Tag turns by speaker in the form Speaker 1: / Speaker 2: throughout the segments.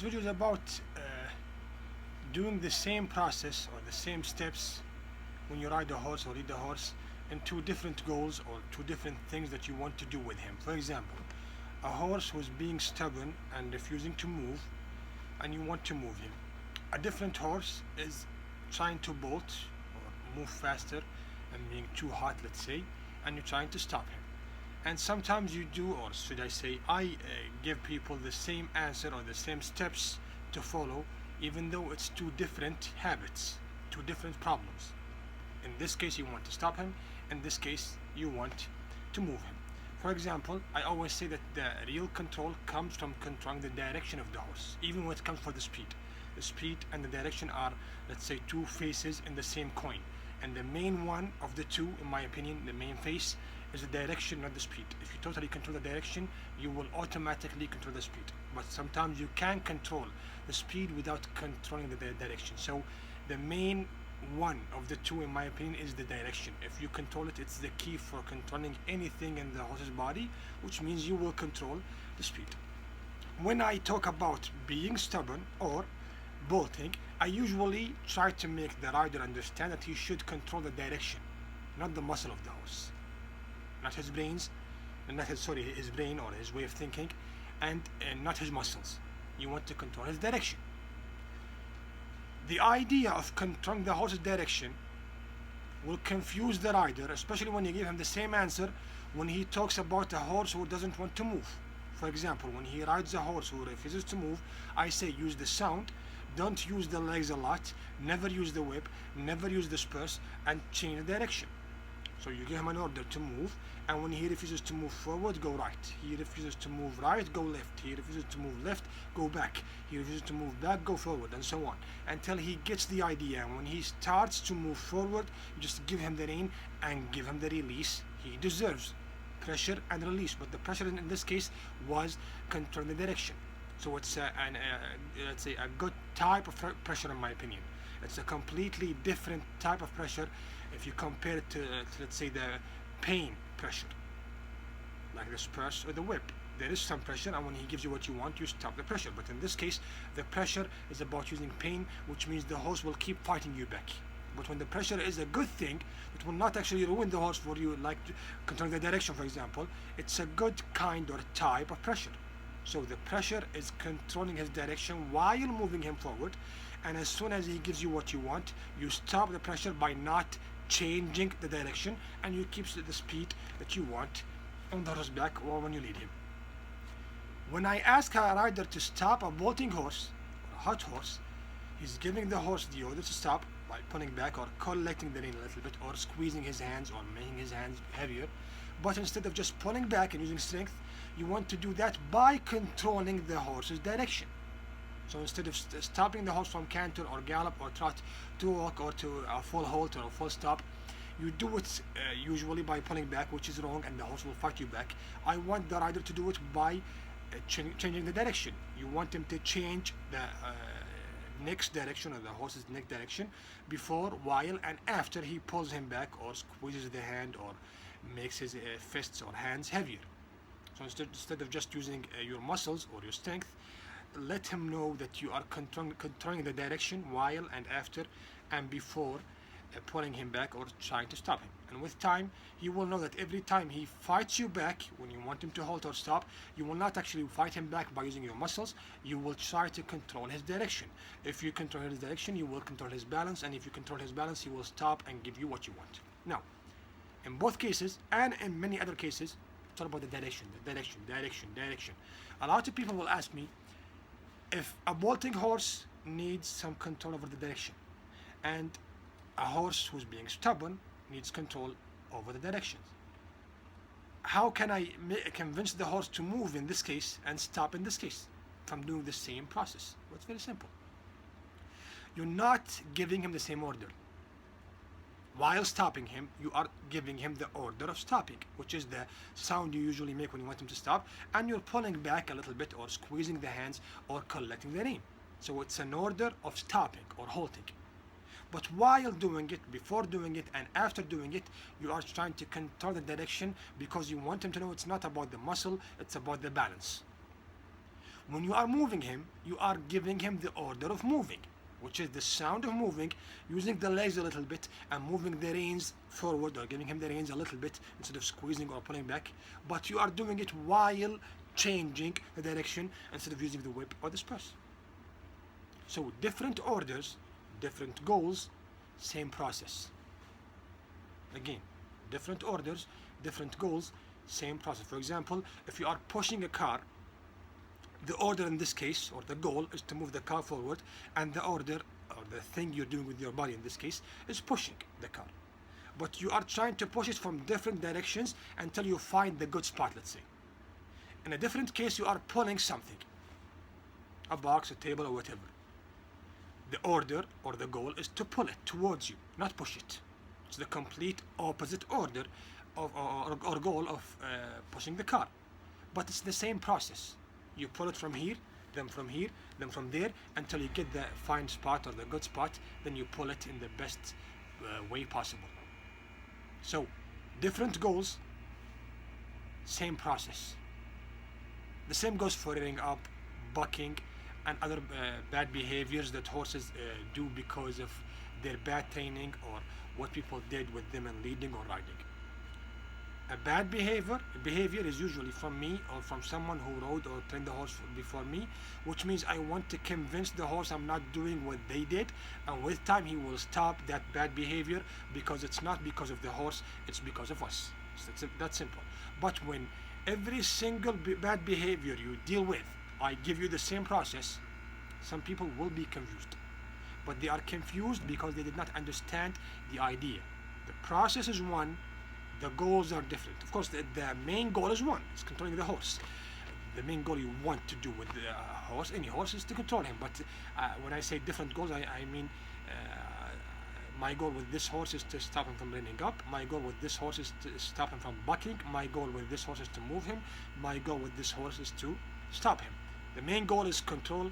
Speaker 1: video is about doing the same process or the same steps when you ride a horse or lead a horse in two different goals or two different things that you want to do with him. For example, a horse who's being stubborn and refusing to move, and you want to move him. A different horse is trying to bolt or move faster and being too hot, let's say, and you're trying to stop him. And sometimes you do, or should I say, I give people the same answer or the same steps to follow, even though it's two different habits, two different problems. In this case, you want to stop him. In this case, you want to move him. For example, I always say that the real control comes from controlling the direction of the horse, even when it comes for the speed. The speed and the direction are, let's say, two faces in the same coin. And the main one of the two, in my opinion, the main face, is the direction, not the speed. If you totally control the direction, you will automatically control the speed. But sometimes you can control the speed without controlling the direction. So the main one of the two, in my opinion, is the direction. If you control it, it's the key for controlling anything in the horse's body, which means you will control the speed. When I talk about being stubborn or bolting, I usually try to make the rider understand that he should control the direction, not the muscle of the horse, not his brains, not his brain or his way of thinking, and not his muscles. You want to control his direction. The idea of controlling the horse's direction will confuse the rider, especially when you give him the same answer when he talks about a horse who doesn't want to move. For example, when he rides a horse who refuses to move, I say use the sound, don't use the legs a lot, never use the whip, never use the spurs, and change the direction. So you give him an order to move, and when he refuses to move forward, go right. He refuses to move right, go left. He refuses to move left, go back. He refuses to move back, go forward, and so on, until he gets the idea. And when he starts to move forward, you just give him the rein and give him the release he deserves. Pressure and release, but the pressure in this case was controlling the direction. So it's let's say a good type of pressure, in my opinion. It's a completely different type of pressure if you compare it to let's say the pain pressure, like the spurs or the whip. There is some pressure, and when he gives you what you want, you stop the pressure. But in this case, the pressure is about using pain, which means the horse will keep fighting you back. But when the pressure is a good thing, it will not actually ruin the horse for you, like controlling the direction, for example. It's a good kind or type of pressure. So the pressure is controlling his direction while moving him forward, and as soon as he gives you what you want, you stop the pressure by not changing the direction, and you keep the speed that you want on the horse's back or when you lead him. When I ask a rider to stop a bolting horse or a hot horse, he's giving the horse the order to stop by pulling back or collecting the rein a little bit or squeezing his hands or making his hands heavier. But instead of just pulling back and using strength, you want to do that by controlling the horse's direction. So instead of stopping the horse from canter or gallop or trot to walk or to a full halt or a full stop, you do it usually by pulling back, which is wrong, and the horse will fight you back. I want the rider to do it by changing the direction. You want him to change the neck's direction or the horse's neck direction before, while, and after he pulls him back or squeezes the hand or makes his fists or hands heavier. So instead of just using your muscles or your strength, let him know that you are controlling the direction while and after and before pulling him back or trying to stop him. And with time, he will know that every time he fights you back, when you want him to halt or stop, you will not actually fight him back by using your muscles. You will try to control his direction. If you control his direction, you will control his balance, and if you control his balance, he will stop and give you what you want. Now, in both cases and in many other cases, it's all about the direction. A lot of people will ask me if a bolting horse needs some control over the direction, and a horse who's being stubborn needs control over the directions. How can I convince the horse to move in this case and stop in this case from doing the same process? Well, it's very simple. You're not giving him the same order. While stopping him, you are giving him the order of stopping, which is the sound you usually make when you want him to stop, and you're pulling back a little bit or squeezing the hands or collecting the rein. So it's an order of stopping or halting. But while doing it, before doing it, and after doing it, you are trying to control the direction because you want him to know it's not about the muscle, it's about the balance. When you are moving him, you are giving him the order of moving, which is the sound of moving, using the legs a little bit and moving the reins forward, or giving him the reins a little bit instead of squeezing or pulling back. But you are doing it while changing the direction instead of using the whip or the spurs. So different orders, different goals, same process. Again, different orders, different goals, same process. For example, if you are pushing a car, the order in this case, or the goal, is to move the car forward, and the order, or the thing you're doing with your body in this case, is pushing the car. But you are trying to push it from different directions until you find the good spot, let's say. In a different case, you are pulling something, a box, a table, or whatever. The order, or the goal, is to pull it towards you, not push it. It's the complete opposite order of, or goal of pushing the car. But it's the same process. You pull it from here, then from here, then from there, until you get the fine spot or the good spot, then you pull it in the best way possible. So, different goals, same process. The same goes for rearing up, bucking, and other bad behaviors that horses do because of their bad training or what people did with them in leading or riding. A bad behavior is usually from me or from someone who rode or trained the horse before me, which means I want to convince the horse I'm not doing what they did, and with time he will stop that bad behavior, because it's not because of the horse, it's because of us. So that's simple. But when every single bad behavior you deal with, I give you the same process, some people will be confused. But they are confused because they did not understand the idea. The process is one, the goals are different. Of course, the main goal is one. It's controlling the horse. The main goal you want to do with the horse, any horse, is to control him. But when I say different goals, I mean my goal with this horse is to stop him from running up. My goal with this horse is to stop him from bucking. My goal with this horse is to move him. My goal with this horse is to stop him. The main goal is control,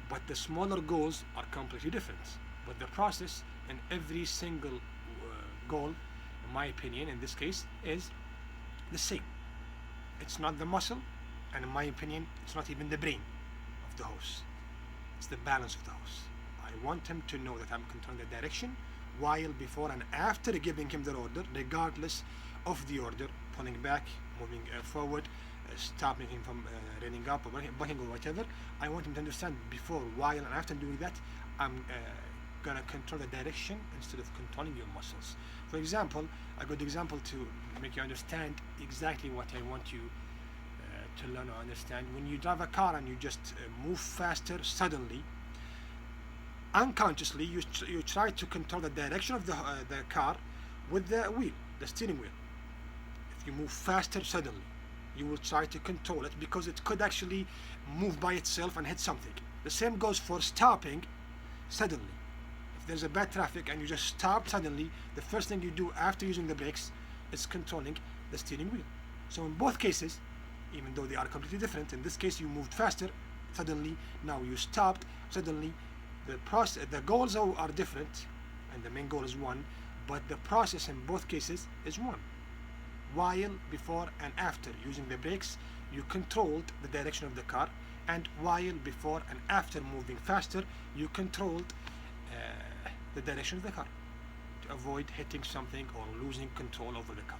Speaker 1: but the smaller goals are completely different. But the process in every single goal, in my opinion, in this case, is the same. It's not the muscle, and in my opinion, it's not even the brain of the horse. It's the balance of the horse. I want him to know that I'm controlling the direction, while before and after giving him the order, regardless of the order, pulling back, moving forward, stopping him from running up or bucking or whatever. I want him to understand before, while, and after doing that, I'm gonna control the direction instead of controlling your muscles. For example, a good example to make you understand exactly what I want you to learn or understand. When you drive a car and you just move faster suddenly, unconsciously you try to control the direction of the car with the wheel, the steering wheel. If you move faster suddenly, you will try to control it because it could actually move by itself and hit something. The same goes for stopping suddenly. If there's a bad traffic and you just stop suddenly, the first thing you do after using the brakes is controlling the steering wheel. So in both cases, even though they are completely different, in this case you moved faster suddenly, now you stopped suddenly. The goals are different, and the main goal is one, but the process in both cases is one. While, before, and after using the brakes, you controlled the direction of the car, and while, before, and after moving faster, you controlled the direction of the car to avoid hitting something or losing control over the car.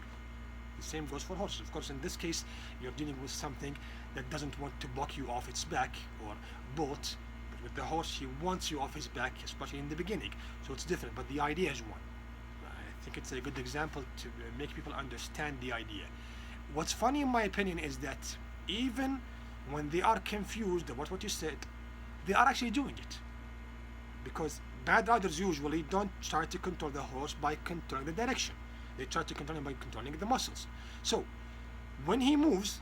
Speaker 1: The same goes for horses. Of course, in this case, you're dealing with something that doesn't want to buck you off its back or bolt. But with the horse, he wants you off his back, especially in the beginning. So it's different, but the idea is one. I think it's a good example to make people understand the idea. What's funny in my opinion is that even when they are confused about what you said, they are actually doing it. Because bad riders usually don't try to control the horse by controlling the direction. They try to control him by controlling the muscles. So when he moves,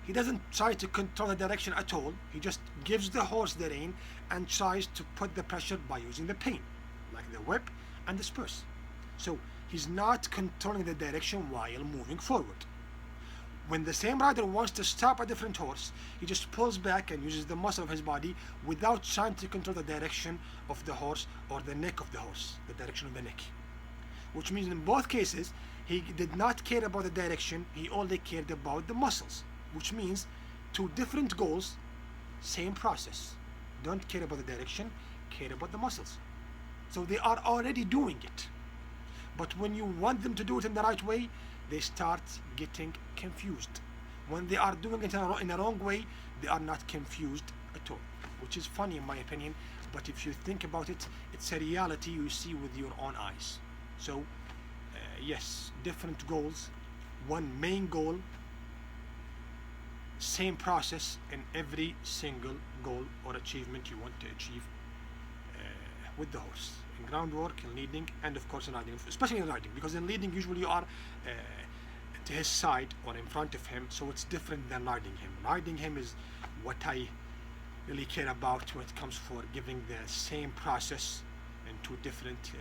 Speaker 1: he doesn't try to control the direction at all. He just gives the horse the rein and tries to put the pressure by using the pain, like the whip and the spurs. So he's not controlling the direction while moving forward. When the same rider wants to stop a different horse, he just pulls back and uses the muscle of his body without trying to control the direction of the horse or the neck of the horse, the direction of the neck. Which means in both cases, he did not care about the direction, he only cared about the muscles. Which means two different goals, Same process. Don't care about the direction, care about the muscles. So they are already doing it. But when you want them to do it in the right way, they start getting confused. When they are doing it in a wrong way, they are not confused at all, which is funny in my opinion, but if you think about it, it's a reality you see with your own eyes. So yes, different goals, one main goal, same process in every single goal or achievement you want to achieve with the horse, in groundwork, in leading, and of course in riding, especially in riding, because in leading usually you are to his side or in front of him, so it's different than riding him. Riding him is what I really care about when it comes for giving the same process in two different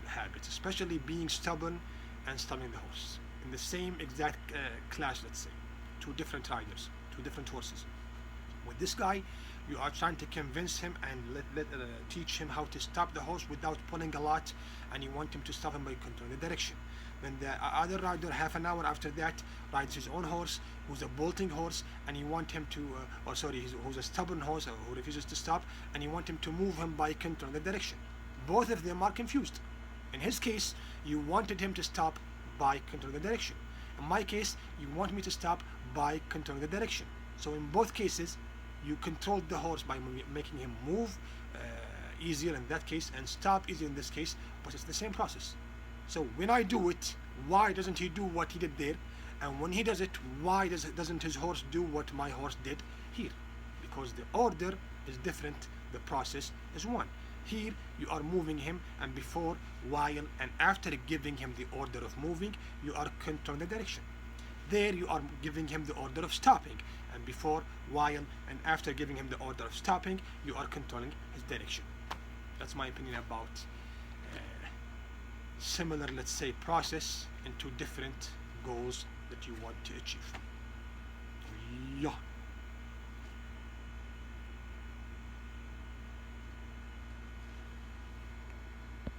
Speaker 1: habits, especially being stubborn and stopping the horse in the same exact class, let's say, two different riders, two different horses. With this guy, you are trying to convince him and teach him how to stop the horse without pulling a lot, and you want him to stop him by controlling the direction. Then the other rider, half an hour after that, rides his own horse, who's a bolting horse, and you want him to, who's a stubborn horse who refuses to stop, and you want him to move him by controlling the direction. Both of them are confused. In his case, you wanted him to stop by controlling the direction. In my case, you want me to stop by controlling the direction. So in both cases, you controlled the horse by making him move easier in that case and stop easier in this case, but it's the same process. So when I do it, why doesn't he do what he did there? And when he does it, why doesn't his horse do what my horse did here? Because the order is different, the process is one. Here you are moving him, and before, while, and after giving him the order of moving, you are controlling the direction. There you are giving him the order of stopping, and before, while, and after giving him the order of stopping, you are controlling his direction. That's my opinion about similar, let's say, process into different goals that you want to achieve. Yeah.